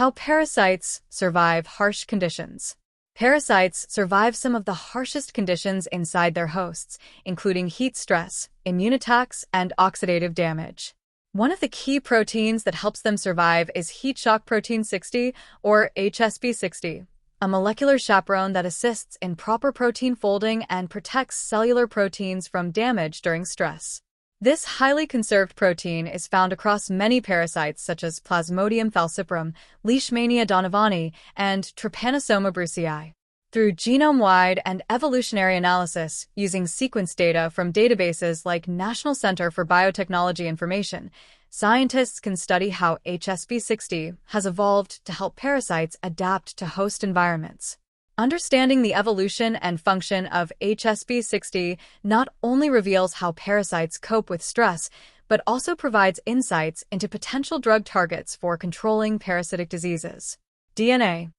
How parasites survive harsh conditions. Parasites survive some of the harshest conditions inside their hosts, including heat stress, immune attacks, and oxidative damage. One of the key proteins that helps them survive is heat shock protein 60, or HSP60, a molecular chaperone that assists in proper protein folding and protects cellular proteins from damage during stress. This highly conserved protein is found across many parasites such as Plasmodium falciparum, Leishmania donovani, and Trypanosoma brucei. Through genome-wide and evolutionary analysis using sequence data from databases like National Center for Biotechnology Information, scientists can study how HSP60 has evolved to help parasites adapt to host environments. Understanding the evolution and function of HSP60 not only reveals how parasites cope with stress, but also provides insights into potential drug targets for controlling parasitic diseases. DNA.